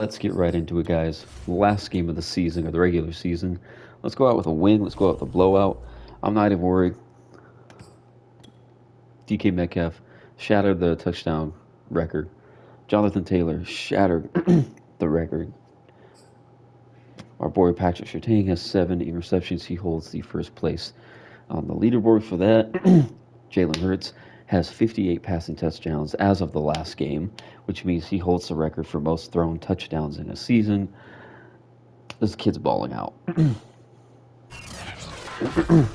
Let's get right into it, guys. Last game of the season, or the regular season. Let's go out with a win. Let's go out with a blowout. I'm not even worried. DK Metcalf shattered the touchdown record. Jonathan Taylor shattered the record. Our boy Patrick Surtain has 7 interceptions. He holds the first place on the leaderboard for that. Jalen Hurts has 58 passing touchdowns as of the last game, which means he holds the record for most thrown touchdowns in a season. This kid's balling out.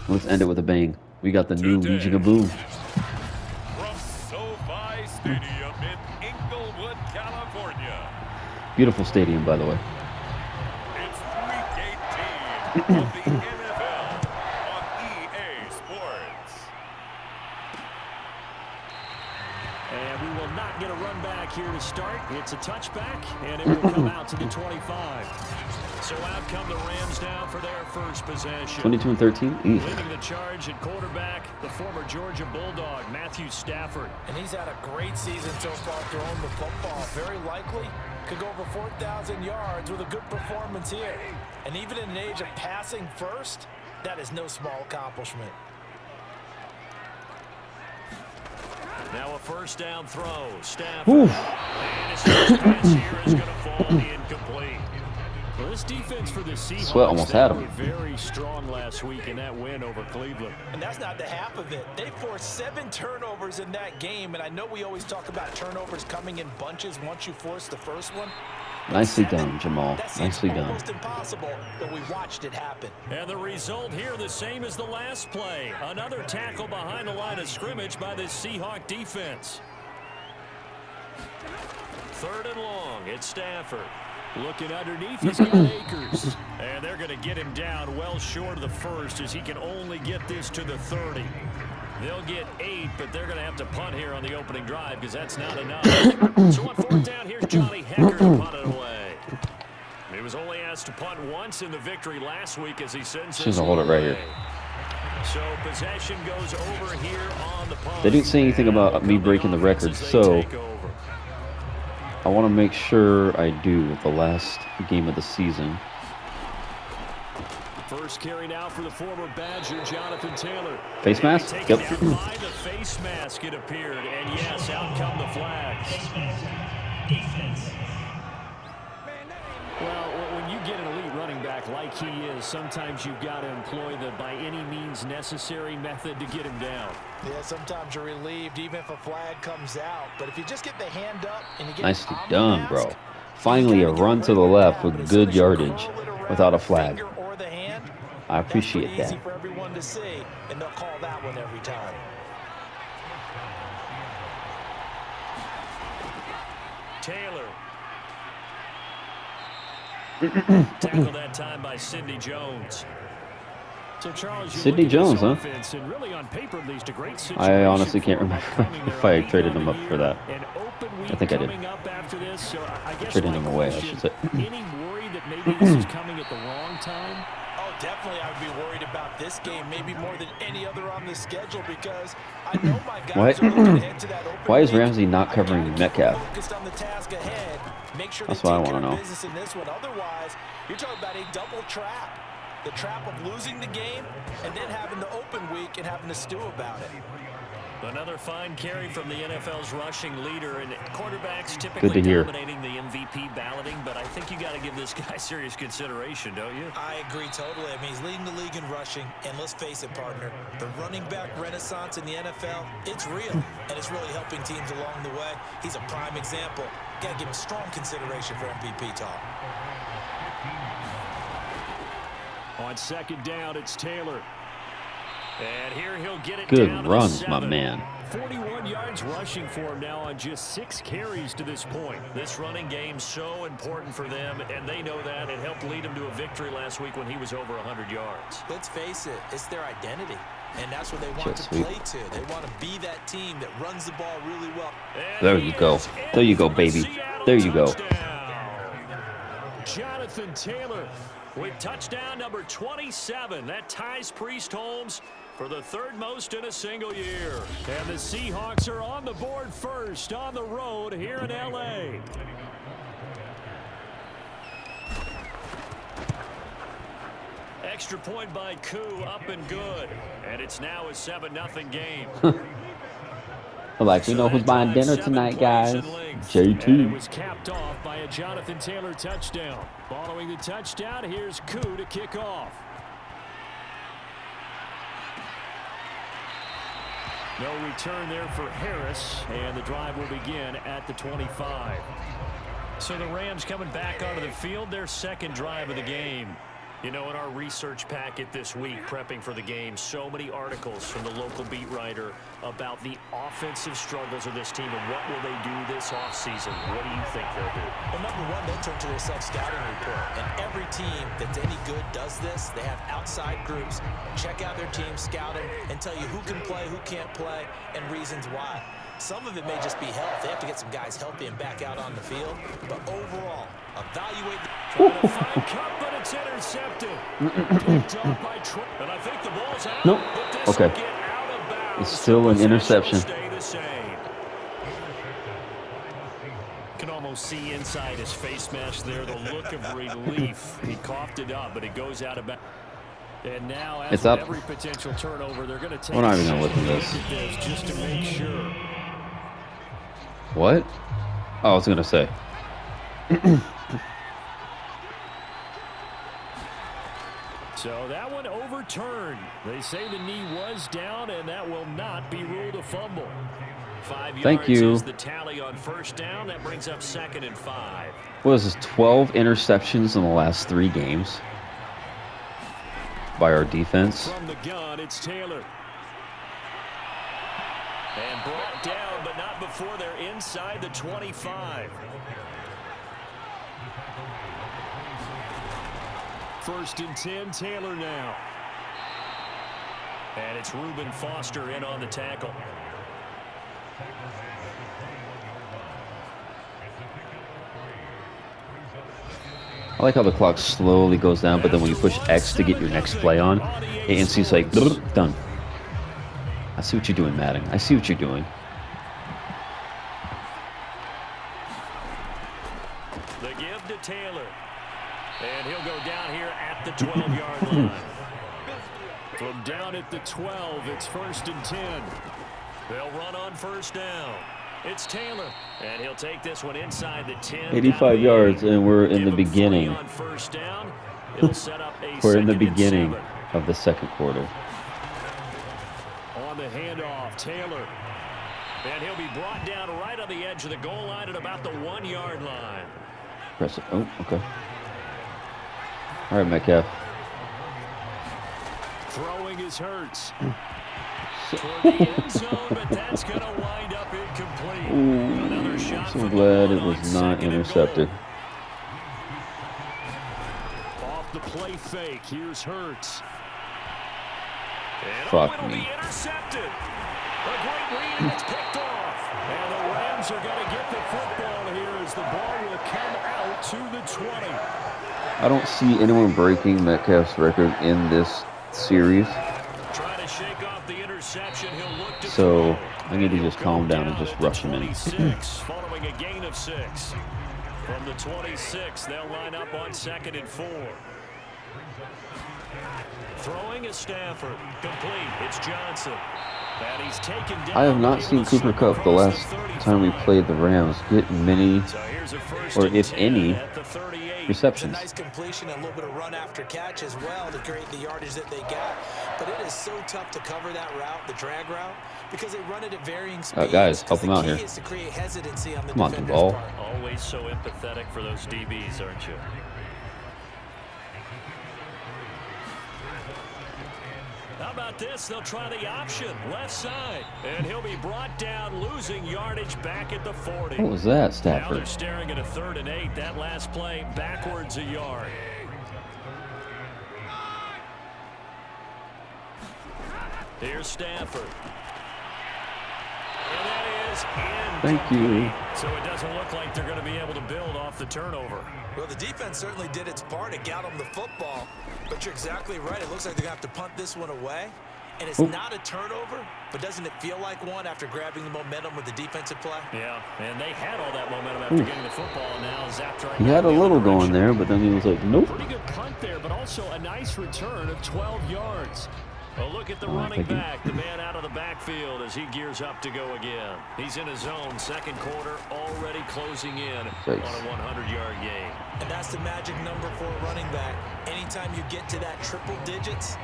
Let's end it with a bang. We got the new Legion of Boom. From SoFi Stadium in Inglewood, California. Beautiful stadium, by the way. It's Week 18 of the NFL on EA Sports. And we will not get a run back here to start. It's a touchback, and it will come out to the 25. So out come the Rams down for their first possession. 22 and 13. Leading the charge at quarterback, the former Georgia Bulldog, Matthew Stafford. And he's had a great season so far throwing the football. Very likely could go over 4,000 yards with a good performance here. And even in an age of passing first, that is no small accomplishment. Now a first down throw. Stafford. And his first pass here is going to fall incomplete. Well, this defense for the Seahawks, Sweat almost had him. Very strong last week in that win over Cleveland. And that's not the half of it. They forced 7 turnovers in that game, and I know we always talk about turnovers coming in bunches once you force the first one. Nicely done, Jamal. Nicely done. Almost impossible, but we watched it happen. And the result here the same as the last play. Another tackle behind the line of scrimmage by this Seahawk defense. 3rd and long. It's Stafford. Looking underneath, he's got Akers. And they're going to get him down well short of the first as he can only get this to the 30. They'll get 8, but they're going to have to punt here on the opening drive because that's not enough. So on 4th down, here's Johnny Hekker to punt it away. He was only asked to punt once in the victory last week as he sends She's gonna hold it right here. So possession goes over here on the punt. They didn't say anything about me breaking the record, so I want to make sure I do with the last game of the season. First carry now for the former Badger, Jonathan Taylor. Face mask? Yep. By the face mask, it appeared. And yes, out come the flags. Defense. Well, when you get an elite running back like he is, sometimes you've got to employ the by any means necessary method to get him down. Yeah, sometimes you're relieved even if a flag comes out. But if you just get the hand up and you get Nicely done, bro. Finally, a run to the left with good yardage without a flag. I appreciate that. Easy for everyone to see, and they'll call that one every time. Taylor. Tackled that time by Sidney Jones. So Charles, Sidney Jones, huh? And really on paper, at least a great I honestly can't remember if I traded him up for that. I think I did. Traded him away, I should say. Any worry that maybe this is coming at the wrong time? Oh, definitely I would be worried about this game, maybe more than any other on the schedule, because I know my guys are looking ahead to that open Why is week. Ramsey not covering Metcalf? Focused on the task ahead. Make sure That's they what I take want to care know. of business in this one. Otherwise, you're talking about a double trap. The trap of losing the game and then having the open week and having to stew about it. Another fine carry from the NFL's rushing leader, and quarterbacks typically Good to hear. dominating the MVP balloting, but I think you got to give this guy serious consideration, don't you? I agree totally. I mean, he's leading the league in rushing, and let's face it, partner, the running back renaissance in the NFL, it's real, and it's really helping teams along the way. He's a prime example. Got to give him strong consideration for MVP talk. On 2nd down, it's Taylor. And here he'll get it Good down to runs, the my 7. man. 41 yards rushing for him now on just 6 carries to this point. This running game so important for them, and they know that. It helped lead them to a victory last week when he was over 100 yards. Let's face it, it's their identity, and that's what they want Just to sweet. play to. They want to be that team that runs the ball really well. And There you go. There you go, baby. There you go. Jonathan Taylor with touchdown number 27. That ties Priest Holmes for the 3rd most in a single year. And the Seahawks are on the board first on the road here in L.A. extra point by Koo, up and good. And it's now a 7-0 game. Like, we know who's buying dinner tonight, guys. JT. And it was capped off by a Jonathan Taylor touchdown. Following the touchdown, here's Koo to kick off. No return there for Harris, and the drive will begin at the 25. So the Rams coming back onto the field, their second drive of the game. You know, in our research packet this week, prepping for the game, so many articles from the local beat writer about the offensive struggles of this team and what will they do this offseason. What do you think they'll do? Well, number one, they'll turn to their self-scouting report. And every team that's any good does this. They have outside groups, check out their team, scout them, and tell you who can play, who can't play, and reasons why. Some of it may just be health. They have to get some guys healthy and back out on the field. But overall, evaluate the... Trying to find Cup, but it's intercepted. Picked off by Trent. And I think the ball's out. Nope. But this Okay. will get out of bounds. It's still an interception. Stay the same. Can almost see inside his face mask there the look of relief. He coughed it up, but it goes out of bounds. And now, as It's with up. every potential turnover, they're going to take We're not a even gonna look at second this. just to make sure. What? Oh, I was going to say. So that one overturned. They say the knee was down, and that will not be ruled a fumble. 5 Thank yards you. is the tally on first down. That brings up 2nd and 5. What is this? 12 interceptions in the last 3 games by our defense. From the gun, it's Taylor. And brought down, but not before they're inside the 25. 1st and 10, Taylor now. And it's Reuben Foster in on the tackle. I like how the clock slowly goes down, but then when you push X to get your next play on, ANC's like, done. I see what you're doing, Madden. I see what you're doing. The give to Taylor. And he'll go down here at the 12-yard line. From down at the 12, it's 1st and 10. They'll run on first down. It's Taylor, and he'll take this one inside the 10. 85 yards, and we're in the beginning. On first down. It'll set up a We're in the 2nd and beginning 7. of the second quarter. On the handoff, Taylor. And he'll be brought down right on the edge of the goal line at about the 1-yard line. Press it. Oh, okay. All right, Metcalf. Throwing is Hurts. Toward the end zone, but that's going to wind up incomplete. Another shot I'm from so the glad line it on was not 2nd and intercepted. goal. Off the play fake, here's Hurts. And Fuck it'll me. be intercepted. A great read, and it's picked off. And the Rams are going to get the football here as the ball will come out to the 20. I don't see anyone breaking Metcalf's record in this series, Trying to shake off the interception. He'll look to so throw. I need to just calm down and just At the rush him in. 26, following a gain of 6. From the 26, they'll line up on 2nd and 4. Throwing is Stafford. Complete. It's Johnson. And he's taken down. I have not seen Cooper Kupp the last time we played the Rams get many, So here's a 1st or and if 10 any, at the 38. It's a receptions. nice completion and a little bit of run after catch as well to create the yardage that they got. But it is so tough to cover that route, the drag route, because they run it at varying speeds. Guys, help him out The here. key is to create hesitancy on the Come on, defender's Duval. part. Always so empathetic for those DBs, aren't you? How about this? They'll try the option, left side. And he'll be brought down, losing yardage back at the 40. What was that, Now they're Stafford? staring at a 3rd and 8. That last play backwards a yard. Here's Stafford. And that is Thank you. so it doesn't look like they're going to be able to build off the turnover. Well, the defense certainly did its part to get them the football, but you're exactly right. It looks like they're going to have to punt this one away, and it's not a turnover, but doesn't it feel like one after grabbing the momentum with the defensive play? Yeah, and they had all that momentum after getting the football. Now is after He had a little going there, but then he was like, nope. Pretty good punt attempt there, but also a nice return of 12 yards. Well, look at the running thank you. back, the man out of the backfield as he gears up to go again. He's in his zone, second quarter, already closing in on a 100-yard game. And that's the magic number for a running back. Anytime you get to that triple digits,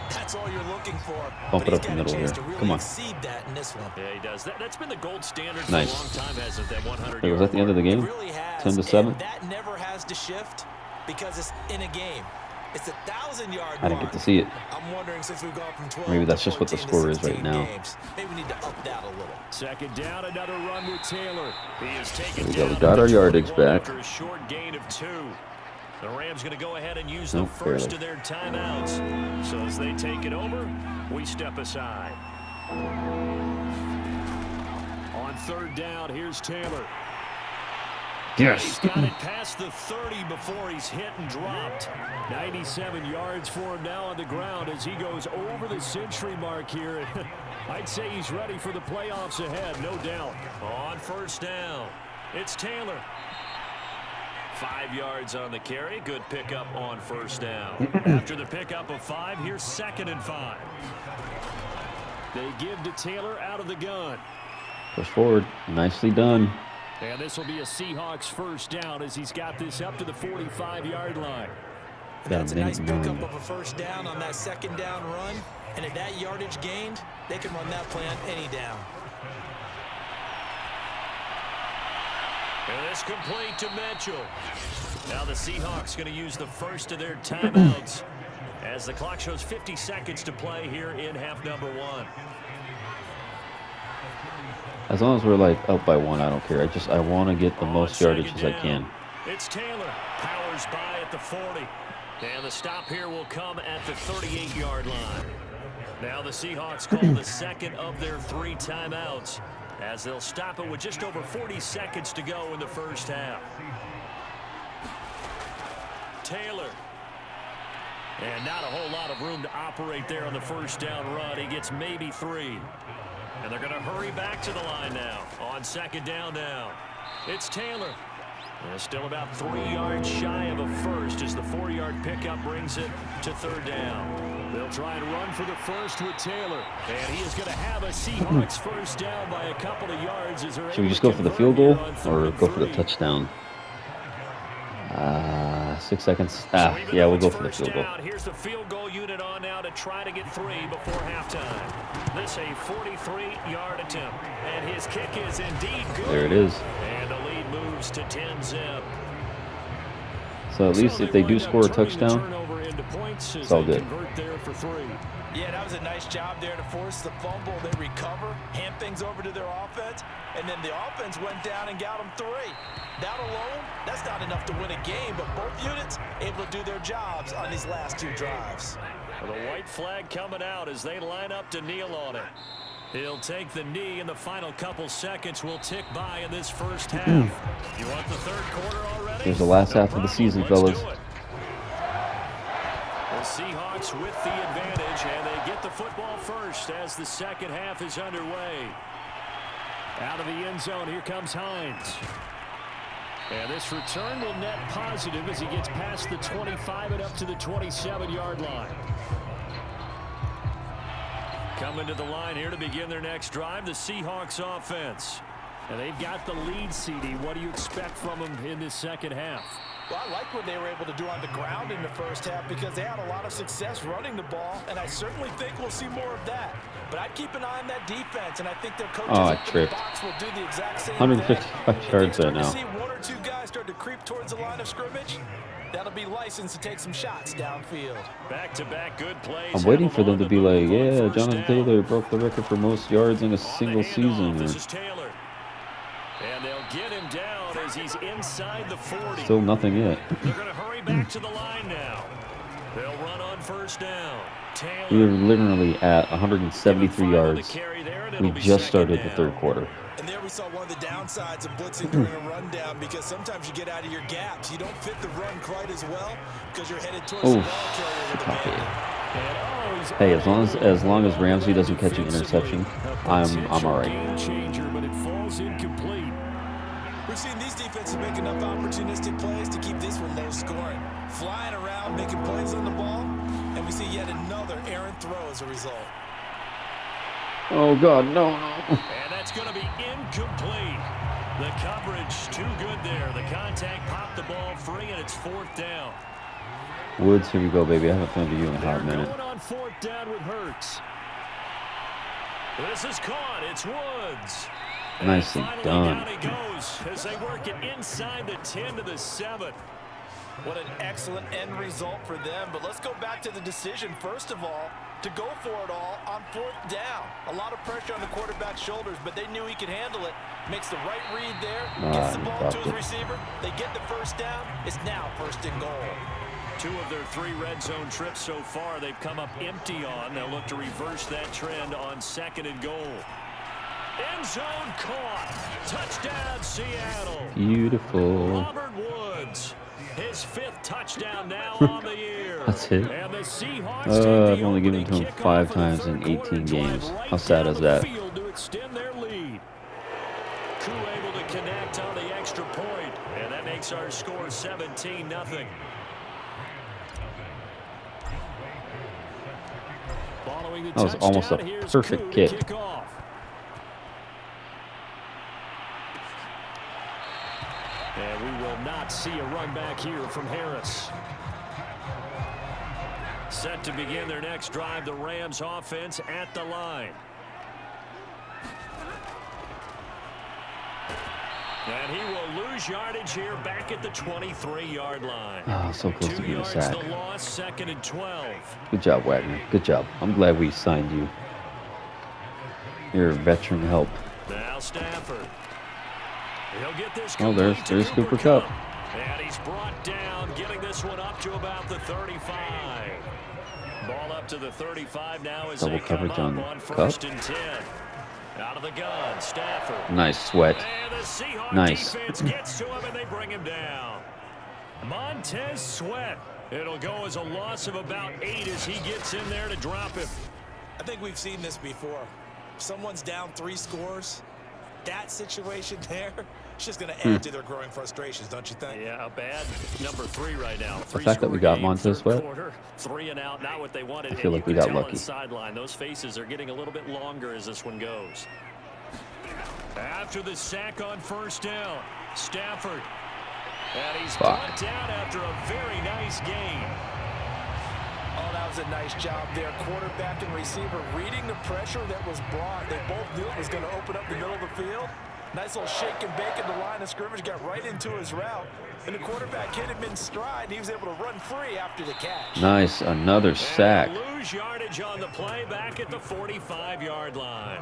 that's all you're looking for. Bump But it he's up the got a middle chance there. to really Come on. exceed that in this one. Yeah, he does. That's been the gold standard Nice. for a long time, hasn't it, that 100-yard Wait, was that the end of the It game? really has. 10-7? And that never has to shift because it's in a game. It's a 1,000-yard I didn't get to see it. I'm wondering, since we've gone from 12 Maybe that's to just what the 14 to score is right 16 now. games, maybe we need to up that a little. Second down, another run with Taylor. He is taken There we go. down We got at our the yardage 21 back. after a short gain of 2. The Rams going to go ahead and use Nope, the first barely. of their timeouts. So as they take it over, we step aside. On third down, here's Taylor. He's Yes. got it past the 30 before he's hit and dropped. 97 yards for him now on the ground as he goes over the century mark here. I'd say he's ready for the playoffs ahead, no doubt. On first down, it's Taylor. 5 yards on the carry. Good pickup on first down. After the pickup of 5, here's 2nd and 5. They give to Taylor out of the gun. Push forward. Nicely done. And this will be a Seahawks first down as he's got this up to the 45-yard line. That's a nice minute pickup nine. of a first down on that second down run. And at that yardage gained, they can run that play on any down. And it's complete to Mitchell. Now the Seahawks going to use the first of their timeouts as the clock shows 50 seconds to play here in half number 1. As long as we're like up by 1, I don't care. I want to get the most yardage as I can. It's Taylor. Powers by at the 40. And the stop here will come at the 38-yard line. Now the Seahawks call the second of their 3 timeouts as they'll stop it with just over 40 seconds to go in the first half. Taylor. And not a whole lot of room to operate there on the first down run. He gets maybe 3. And they're going to hurry back to the line now on second down now. It's Taylor. And still about 3 yards shy of a first as the 4-yard pickup brings it to third down. They'll try and run for the first with Taylor. And he is going to have a Seahawks first down by a couple of yards. As Should we just go for the field goal or go for the touchdown? 6 seconds. Yeah, we'll go for the field goal. Here's the field goal unit on now to try to get 3 before halftime. This a 43-yard attempt. And his kick is indeed good. There it is. And the lead moves to 10-zip. So at least if they do score a touchdown, it's all good. Yeah, that was a nice job there to force the fumble. They recover, hand things over to their offense, and then the offense went down and got them 3. That alone, that's not enough to win a game, but both units able to do their jobs on these last 2 drives. The white flag coming out as they line up to kneel on it. He'll take the knee, and the final couple seconds will tick by in this first half. You want the third quarter already? Here's the last half of the season, fellas. The Seahawks with the advantage, and they get the football first as the second half is underway. Out of the end zone, here comes Hines. And this return will net positive as he gets past the 25 and up to the 27-yard line. Coming to the line here to begin their next drive, the Seahawks offense. And they've got the lead, CD. What do you expect from them in this second half? Well, I like what they were able to do on the ground in the first half because they had a lot of success running the ball, and I certainly think we'll see more of that. But I'd keep an eye on that defense, and I think their coaches I up in the tripped. box will do the exact same 155 thing. yards If there they now. start to see 1 or 2 guys start to creep towards the line of scrimmage, that'll be license to take some shots downfield. Back-to-back good plays. I'm waiting for them to be like, yeah, Jonathan Taylor broke the record for most yards in a single season. This is Taylor. And they'll get him down as he's inside the 40. Still nothing yet. They're going to hurry back to the line now. They'll run on first down. Taylor. We were literally at 173 yards. We just started the third quarter. And there we saw one of the downsides of blitzing during a rundown because sometimes you get out of your gaps. You don't fit the run quite as well because you're headed towards the ball carrier with the bandit. Hey, as long as Ramsey doesn't catch an interception, I'm all right. Game changer, but it falls incomplete. We've seen these defenses make enough opportunistic plays to keep this one low scoring. flying around, making plays on the ball, and we see yet another errant throw as a result. Oh, God, no. And that's going to be incomplete. The coverage too good there. The contact popped the ball free, and it's 4th down. Woods, here we go, baby. I haven't thrown to you in a hot They're minute. going on 4th down with Hurts. This is caught. It's Woods. Nicely and finally done. down he goes as they work it inside the 10 to the 7. What an excellent end result for them. But let's go back to the decision, first of all, to go for it all on 4th down. A lot of pressure on the quarterback's shoulders, but they knew he could handle it. Makes the right read there, gets the ball to his receiver. They get the first down. It's now 1st and goal. 2 of their 3 red zone trips so far they've come up empty on. They'll look to reverse that trend on 2nd and goal. End zone caught. Touchdown, Seattle. Beautiful. Robert Woods. His 5th touchdown now on the year. That's it. And the Seahawks take the I've only given it to him opening 5 kickoff times of the in third quarter 18 drive games. right How sad down is the that? field to extend their lead. Crew able to connect on the extra point, and that makes our score 17-0. Following the That was almost touchdown, a here's perfect Crew kick. to kick off. And we will not see a run back here from Harris. Set to begin their next drive, the Rams offense at the line. And he will lose yardage here back at the 23-yard line. Oh, so close to 2 being a yards sack. the loss, 2nd and 12. Good job, Wagner. Good job. I'm glad we signed you. You're a veteran help. Now Stafford. He'll get this Oh, there's complete to Cooper Kupp. And he's brought down, getting this one up to about the 35. Ball up to the 35 now as Double they come coverage up on on Kupp. 1st and 10. Out of the gun, Stafford. Nice sweat. And the Seahawks Nice. defense gets to him, and they bring him down. Montez Sweat. It'll go as a loss of about 8 as he gets in there to drop him. I think we've seen this before. Someone's down 3 scores. That situation there, it's just going to add to their growing frustrations, don't you think? Yeah, a bad number 3 right now. The fact that we got Montez Sweat, Quarter, 3 and out, not what they wanted. I feel like we And you got can tell lucky. on the sideline, those faces are getting a little bit longer as this one goes. After the sack on 1st down, Stafford. And he's brought down after a very nice game. Oh, that was a nice job there. Quarterback and receiver reading the pressure that was brought. They both knew it was going to open up the middle of the field. Nice little shake and bake at the line of scrimmage. Got right into his route. And the quarterback hit him in stride. And he was able to run free after the catch. nice. Another sack. And lose yardage on the play back at the 45-yard line.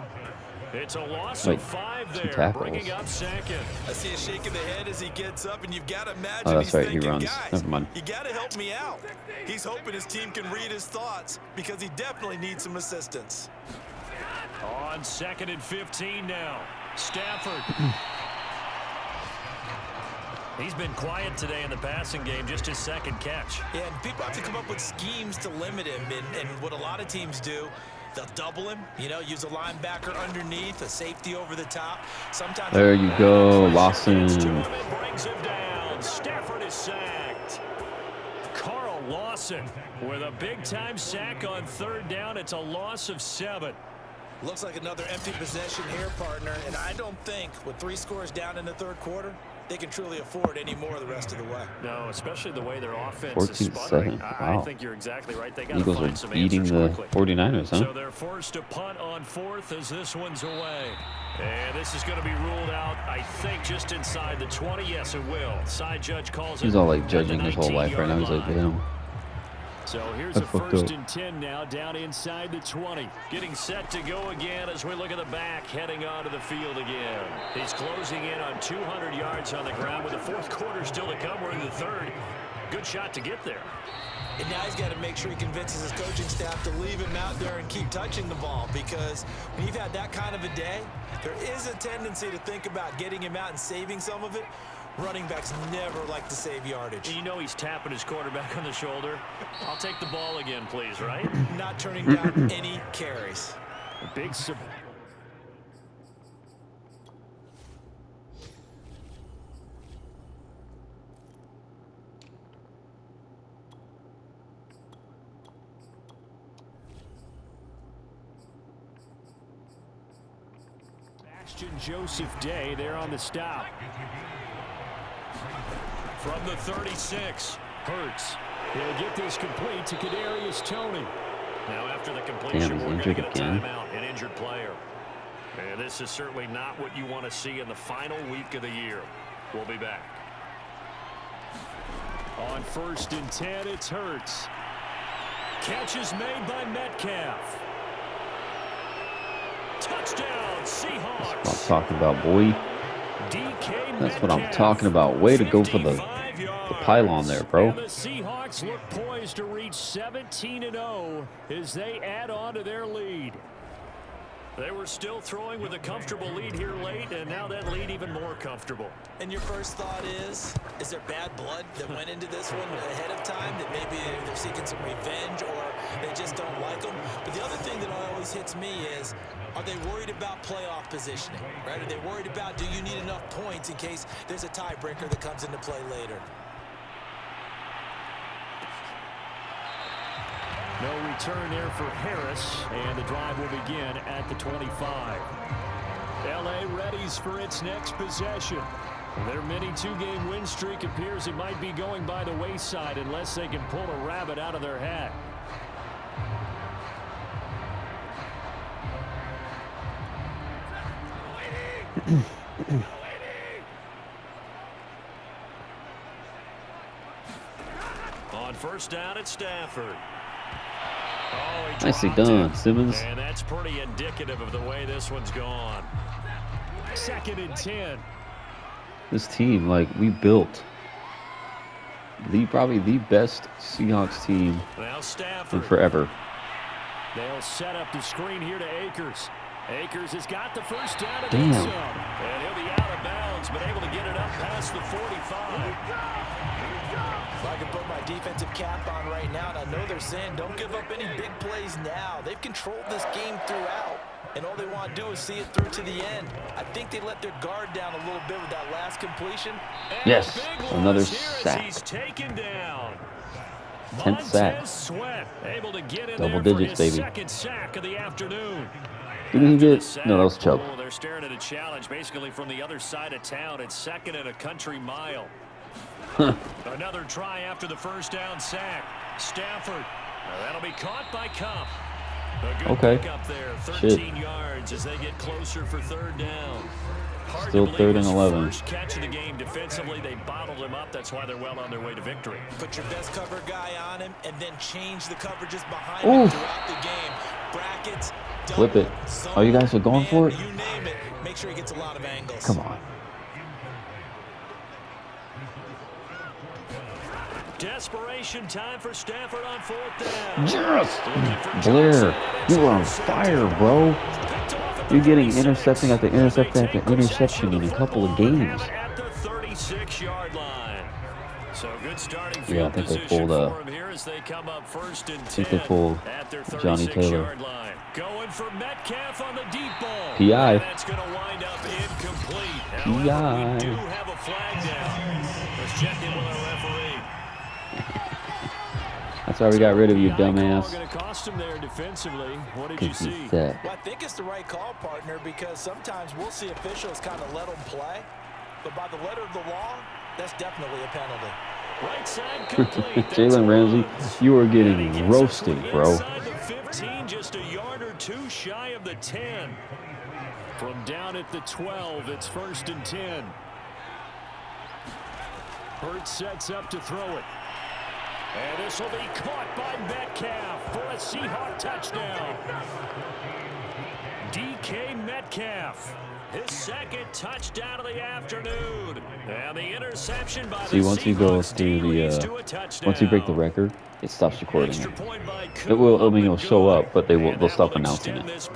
It's a loss Wait, of 5 2 there, tackles. bringing up 2nd. I see a shake of the head as he gets up, and you've got to imagine Oh, that's he's right, he thinking, runs. guys, Never mind. you got to help me out. He's hoping his team can read his thoughts because he definitely needs some assistance. On 2nd and 15 now, Stafford. He's been quiet today in the passing game, just his 2nd catch. Yeah, and people have to come up with schemes to limit him, and what a lot of teams do, they'll double him, you know, use a linebacker underneath, a safety over the top. Sometimes There you go, Lawson. Gets to him and brings him down. Stafford is sacked. Carl Lawson with a big-time sack on 3rd down. It's a loss of 7. looks like another empty possession here, partner, and I don't think with 3 scores down in the 3rd quarter, they can truly afford any more the rest of the way. No, especially the way their offense is 14-7. sputtering. I Wow. think you're exactly right. They got to Eagles find are some beating answers the quickly. 49ers, huh? So they're forced to punt on 4th as this one's away. And this is going to be ruled out, I think, just inside the 20. Yes, it will. Side judge calls it. He's all like at the judging his whole life right now. He's like, 19-yard line. damn. So here's That's a fucked 1st up. and 10 now, down inside the 20. Getting set to go again as we look at the back, heading onto the field again. He's closing in on 200 yards on the ground with the 4th quarter still to come. We're in the 3rd. Good shot to get there. And now he's got to make sure he convinces his coaching staff to leave him out there and keep touching the ball, because when you've had that kind of a day, there is a tendency to think about getting him out and saving some of it. Running backs never like to save yardage. You know he's tapping his quarterback on the shoulder. I'll take the ball again, please, right? Not turning down any carries. Big Ashton Joseph Day there on the stop. From the 36, Hurts. He'll get this complete to Kadarius Toney. Now after the completion, we're going to get a timeout, an injured player. And this is certainly not what you want to see in the final week of the year. We'll be back. On 1st and 10, it's Hurts. Catch is made by Metcalf. Touchdown, Seahawks. That's what I'm talking about, boy. That's what I'm talking about. Way to go for the pylon there, bro. And the Seahawks look poised to reach 17-0 as they add on to their lead. They were still throwing with a comfortable lead here late, and now that lead even more comfortable. And your first thought is there bad blood that went into this one ahead of time, that maybe they're seeking some revenge or they just don't like them? But the other thing that always hits me is, are they worried about playoff positioning, right? Are they worried about, do you need enough points in case there's a tiebreaker that comes into play later? No return there for Harris, and the drive will begin at the 25. L.A. readies for its next possession. Their mini two-game win streak appears it might be going by the wayside unless they can pull a rabbit out of their hat. On 1st down, it's Stafford. Oh, Nicely done, Simmons. And that's pretty indicative of the way this one's gone. 2nd and 10. This team, like, we built probably the best Seahawks team Now Stafford. in forever. They'll set up the screen here to Akers. Akers has got the first down and Damn. some. And he'll be out of bounds, but able to get it up past the 45. If I could put my defensive cap on right now, and I know they're saying don't give up any big plays now. They've controlled this game throughout, and all they want to do is see it through to the end. I think they let their guard down a little bit with that last completion. And Yes, another sack. He's taken down. 10th sack. Sweat, able to get in Double there digits, for his baby. 2nd sack of the afternoon. Did he get? No, that was Chubb. Oh, they're staring at a challenge basically from the other side of town. It's 2nd and a country mile. Another try after the first down sack. Stafford. Now that'll be caught by Cup. A good pick up there. 13 yards as they get closer for 3rd down. Hard Still 3rd and 11. First catch of the game defensively. They bottled him up. That's why they're well on their way to victory. Put your best cover guy on him and then change the coverages behind him throughout the game. Brackets, double, flip it. Oh, you guys are going for it? You name it. Make sure he gets a lot of angles. Come on. Desperation time for Stafford on 4th down. Yes! Blair, you are on fire, bro. You're getting intercepting after interception after interception in a couple of games. At the 36-yard line. So good starting field Yeah, I think they position pulled for him here as they come up 1st and 10 I think they pulled at their Johnny Taylor. 36-yard line. Going for Metcalf on the deep ball. PI. And that's going to wind up incomplete. However, we do have a flag down. Let's check in with our referee. That's why we got rid of you, dumbass. Going to cost him there defensively. What did you see? Well, I think it's the right call, partner, because sometimes we'll see officials kind of let them play. But by the letter of the law, that's definitely a penalty. Right side complete. Jalen Ramsey, you are getting roasted, bro. Inside the 15, just a yard or two shy of the 10. From down at the 12, it's 1st and 10. Hurts sets up to throw it. And this will be caught by Metcalf for a Seahawk touchdown. DK Metcalf, his 2nd touchdown of the afternoon. And the interception by the once you go through the once you break the record, it stops recording it. It will, I mean, it'll show up, but they'll stop announcing it,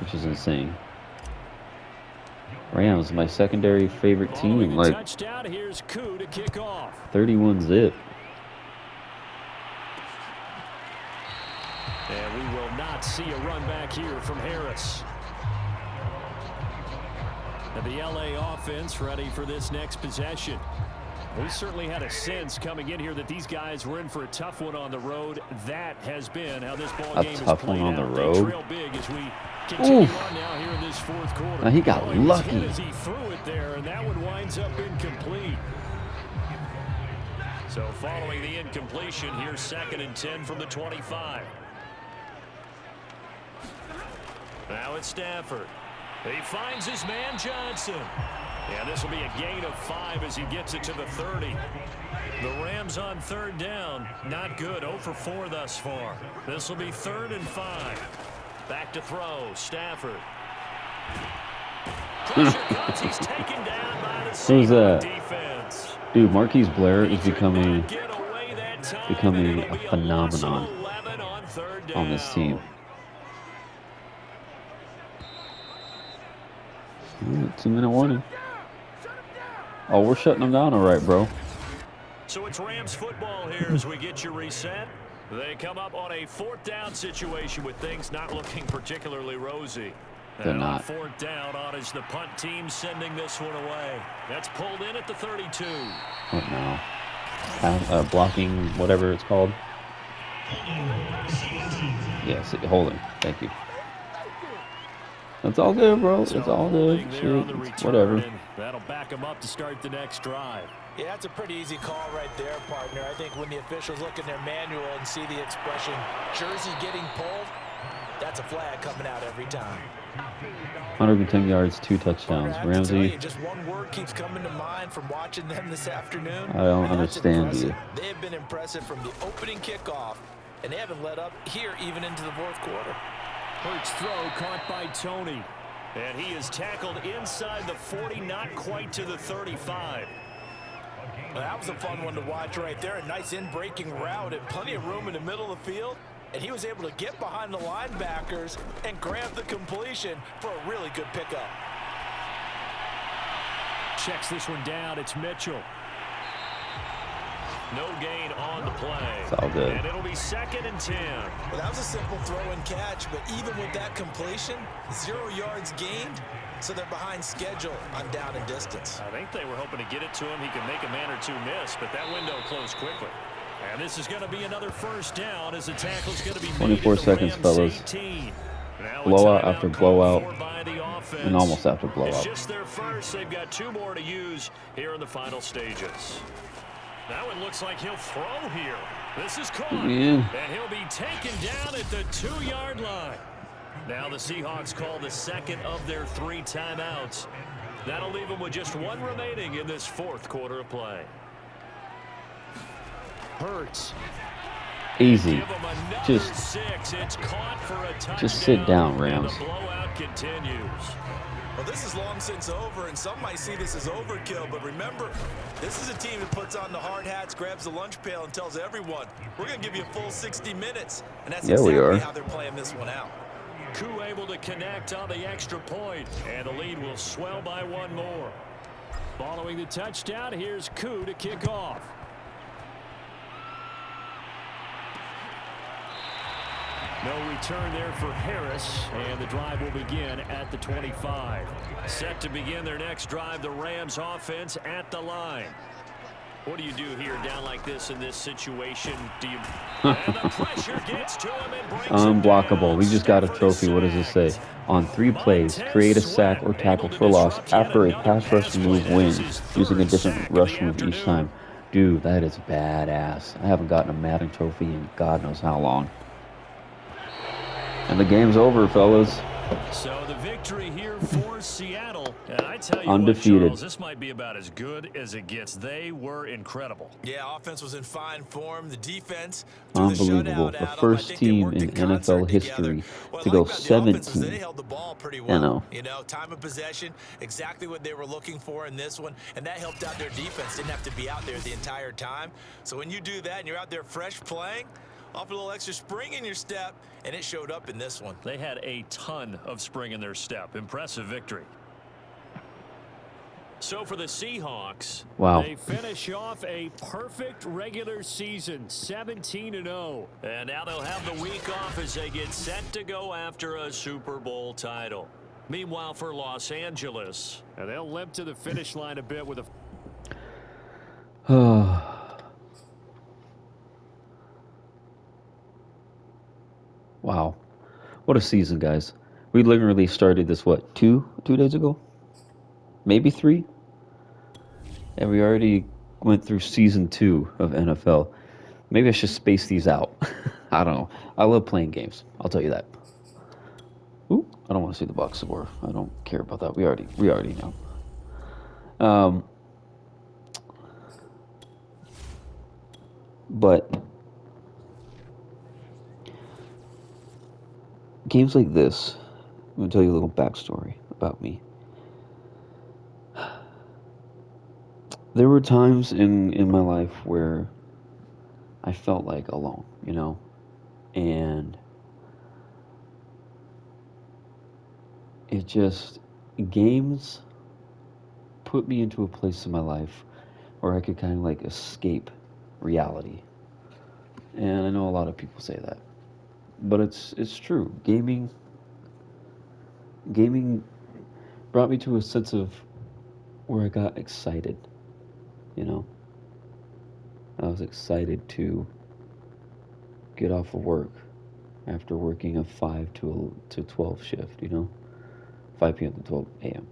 which is insane. Rams, my secondary favorite team, like touchdown. Here's Koo to kick off. 31 zip. And we will not see a run back here from Harris. And the LA offense ready for this next possession. We certainly had a sense coming in here that these guys were in for a tough one on the road. That has been how this ball game tough is played one on the out. road? They trail big as we continue on now here in this fourth quarter. Now he got He was hit lucky. as he threw it there, and that one winds up incomplete. So following the incompletion, here's 2nd and 10 from the 25. Now it's Stafford. He finds his man Johnson. Yeah, this will be a gain of 5 as he gets it to the 30. The Rams on 3rd down. Not good. 0 for 4 thus far. This will be 3rd and 5. Back to throw. Stafford. Pressure comes. He's taken down by the Seahawks defense. Dude, Marquise Blair is becoming a a phenomenon on this team. 2-minute warning. Oh, we're shutting them down all right, bro. So it's Rams football here as we get you reset. They come up on a 4th down situation with things not looking particularly rosy. They're and not. 4th down on is the punt team sending this one away. That's pulled in at the 32. What now? Blocking, whatever it's called. Yes, holding. Thank you. It's all good, bro. It's all good. Shit, whatever. That'll back them up to start the next drive. Yeah, that's a pretty easy call right there, partner. I think when the officials look in their manual and see the expression jersey getting pulled, that's a flag coming out every time. 110 yards, 2 touchdowns. Ramsey. Just one word keeps coming to mind from watching them this afternoon. I don't understand you. They have been impressive from the opening kickoff, and they haven't let up here even into the 4th quarter. Hurts throw caught by Tony. And he is tackled inside the 40, not quite to the 35. Well, that was a fun one to watch right there. A nice in-breaking route and plenty of room in the middle of the field. And he was able to get behind the linebackers and grab the completion for a really good pickup. Checks this one down. It's Mitchell. No gain on the play. It's all good. And it'll be 2nd and 10. Well, that was a simple throw and catch, but even with that completion, 0 yards gained, so they're behind schedule on down and distance. I think they were hoping to get it to him. He can make a man or two miss, but that window closed quickly. And this is going to be another 1st down as the tackle's going to be 24 seconds, fellas. Blowout after blowout, and almost after blowout. It's just their first. They've got 2 more to use here in the final stages. Now it looks like he'll throw here. This is caught. Yeah. And he'll be taken down at the 2-yard line. Now the Seahawks call the 2nd of their 3 timeouts. That'll leave them with just 1 remaining in this 4th quarter of play. Hurts. Easy. Give them another Just 6. It's caught for a touchdown. Just sit down, Rams. And the blowout continues. Well, this is long since over, and some might see this as overkill, but remember, this is a team that puts on the hard hats, grabs the lunch pail, and tells everyone, we're going to give you a full 60 minutes. And that's exactly how they're playing this one out. Koo able to connect on the extra point, and the lead will swell by 1 more. Following the touchdown, here's Koo to kick off. No return there for Harris, and the drive will begin at the 25. Set to begin their next drive, the Rams offense at the line. What do you do here down like this in this situation? Do you and the pressure gets to him and breaks unblockable. We just got a trophy. What does it say? On 3 plays, create a sack or tackle for loss after a pass rush move wins, using a different rush move each time. Dude, that is badass. I haven't gotten a Madden trophy in God knows how long. And the game's over, fellas. So the victory here for Seattle. And I tell you Undefeated. what, Charles, this might be about as good as it gets. They were incredible. Yeah, offense was in fine form. The defense, unbelievable. The first team in NFL history to go 17. They held the ball pretty well. I know. You know, time of possession, exactly what they were looking for in this one, and that helped out their defense. Didn't have to be out there the entire time. So when you do that and you're out there fresh playing, off a little extra spring in your step, and it showed up in this one. They had a ton of spring in their step. Impressive victory. So for the Seahawks, wow, they finish off a perfect regular season, 17-0. And now they'll have the week off as they get set to go after a Super Bowl title. Meanwhile, for Los Angeles, and they'll limp to the finish line a bit with a Wow. What a season, guys. We literally started this, what, two days ago? Maybe 3? And we already went through season 2 of NFL. Maybe I should space these out. I don't know. I love playing games. I'll tell you that. Ooh, I don't want to see the box score. I don't care about that. We already know. Um, but games like this, I'm gonna tell you a little backstory about me. There were times in my life where I felt like alone, and it just games put me into a place in my life where I could kind of like escape reality. And I know a lot of people say that, but it's true. Gaming brought me to a sense of where I got excited. You know, I was excited to get off of work after working a 5 to 12 shift. 5 p.m. to 12 a.m.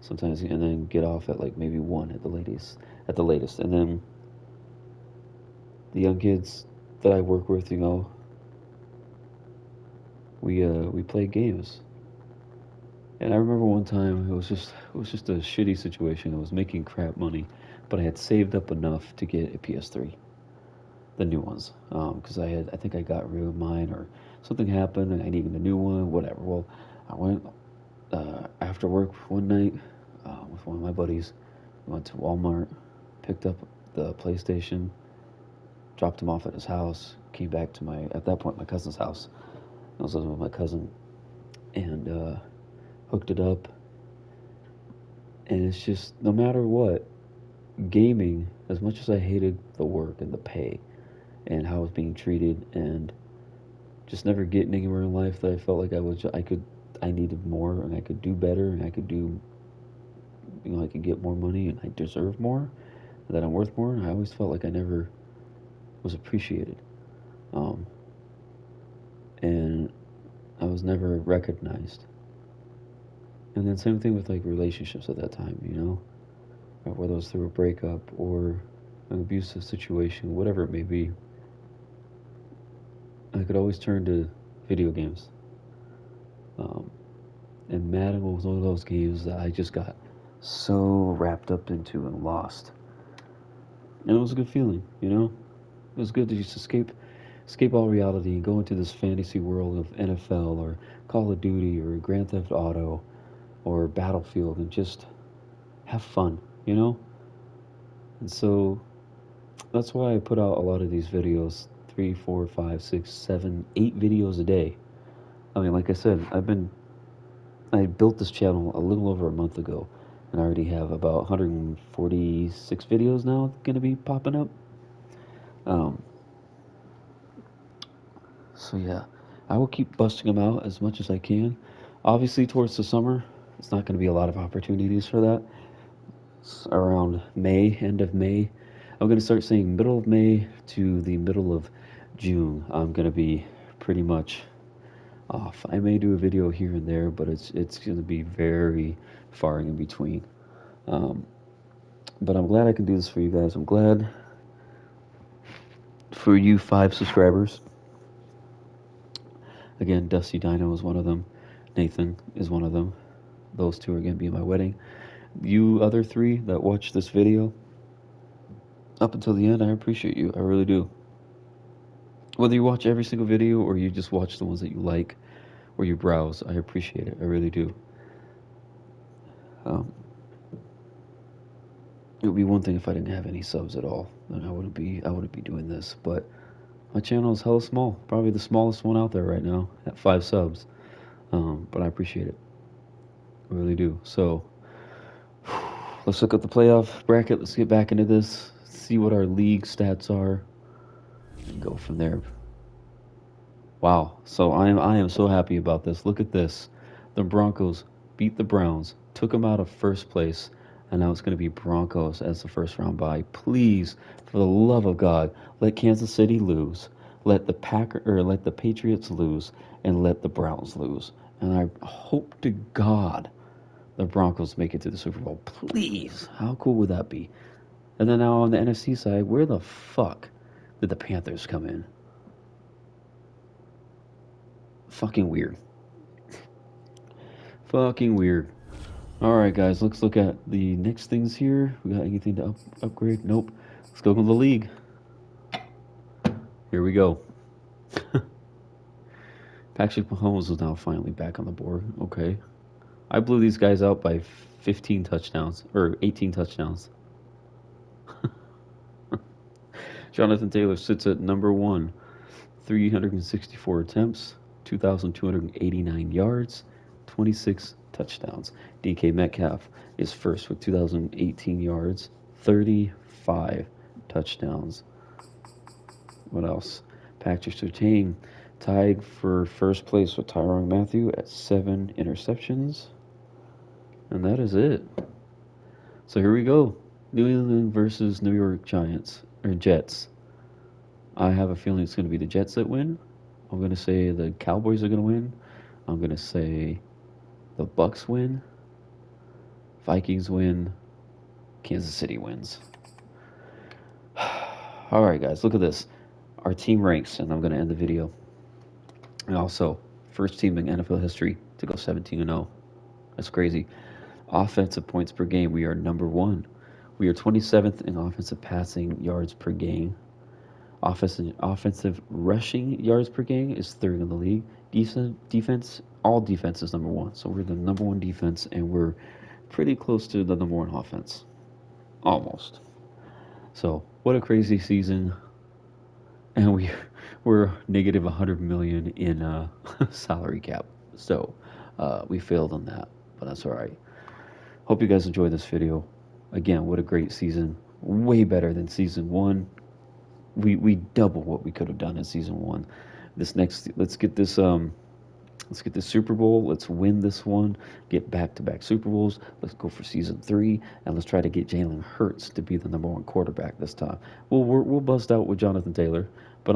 Sometimes, and then get off at like maybe 1 at the latest, and then the young kids that I work with, we play games. And I remember one time it was just a shitty situation. I was making crap money, but I had saved up enough to get a PS3, the new ones, because I think I got rid of mine or something happened and I needed a new one, whatever. Well, I went after work one night with one of my buddies. We went to Walmart, picked up the PlayStation, dropped him off at his house, came back to at that point my cousin's house. I was living with my cousin and hooked it up. And it's just no matter what, gaming, as much as I hated the work and the pay and how I was being treated and just never getting anywhere in life that I felt like I needed more and I could do better and I could do, I could get more money and I deserve more, that I'm worth more. And I always felt like I never was appreciated. Um, and I was never recognized. And then same thing with like relationships at that time, whether it was through a breakup or an abusive situation, whatever it may be. I could always turn to video games. Um, and Madden was one of those games that I just got so wrapped up into and lost. And it was a good feeling, It was good to just escape all reality and go into this fantasy world of NFL or Call of Duty or Grand Theft Auto or Battlefield and just have fun, And so that's why I put out a lot of these videos, 3, 4, 5, 6, 7, 8 videos a day. I mean, like I said, I built this channel a little over a month ago, and I already have about 146 videos now going to be popping up. Um, so yeah, I will keep busting them out as much as I can. Obviously, towards the summer, it's not going to be a lot of opportunities for that. It's around May, end of May. I'm going to start saying middle of May to the middle of June. I'm going to be pretty much off. I may do a video here and there, but it's going to be very far in between. Um, but I'm glad I can do this for you guys. I'm glad for you 5 subscribers. Again, Dusty Dino is one of them. Nathan is one of them. Those 2 are going to be in my wedding. You other 3 that watch this video up until the end, I appreciate you. I really do. Whether you watch every single video or you just watch the ones that you like or you browse, I appreciate it. I really do. It would be one thing if I didn't have any subs at all. Then I wouldn't be doing this. But my channel is hella small. Probably the smallest one out there right now at 5 subs. But I appreciate it. I really do. So let's look at the playoff bracket. Let's get back into this. See what our league stats are. And go from there. Wow. So I am so happy about this. Look at this. The Broncos beat the Browns, took them out of first place, and now it's going to be Broncos as the first round bye. Please, for the love of God, let Kansas City lose. let the Patriots lose, and let the Browns lose. And I hope to God the Broncos make it to the Super Bowl. Please. How cool would that be? And then now on the NFC side, where the fuck did the Panthers come in? Fucking weird. Fucking weird. All right, guys, let's look at the next things here. We got anything to upgrade? Nope. Let's go to the league. Here we go. Patrick Mahomes is now finally back on the board. Okay. I blew these guys out by 15 touchdowns, or 18 touchdowns. Jonathan Taylor sits at number one, 364 attempts, 2,289 yards, 26 touchdowns. DK Metcalf is first with 2,018 yards, 35 touchdowns. What else? Patrick Surtain tied for first place with Tyrann Mathieu at 7 interceptions. And that is it. So here we go. New England versus New York Giants, or Jets. I have a feeling it's going to be the Jets that win. I'm going to say the Cowboys are going to win. I'm going to say the Bucks win. Vikings win. Kansas City wins. All right, guys, look at this. Our team ranks, and I'm going to end the video. And also, first team in NFL history to go 17-0. That's crazy. Offensive points per game, we are number one. We are 27th in offensive passing yards per game. Offensive rushing yards per game is third in the league. Defense, all defense is number one. So we're the number one defense, and we're pretty close to the number one offense. Almost. So what a crazy season. And we're negative 100 million in salary cap. So we failed on that, but that's all right. Hope you guys enjoyed this video. Again, what a great season. Way better than season one. We double what we could have done in season one. Let's get this Super Bowl. Let's win this one. Get back-to-back Super Bowls. Let's go for season 3, and let's try to get Jalen Hurts to be the number one quarterback this time. We'll bust out with Jonathan Taylor, but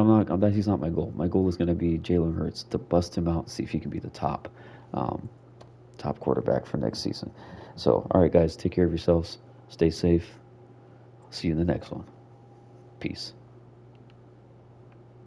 he's not my goal. My goal is going to be Jalen Hurts, to bust him out, see if he can be the top quarterback for next season. So, all right, guys, take care of yourselves. Stay safe. See you in the next one. Peace.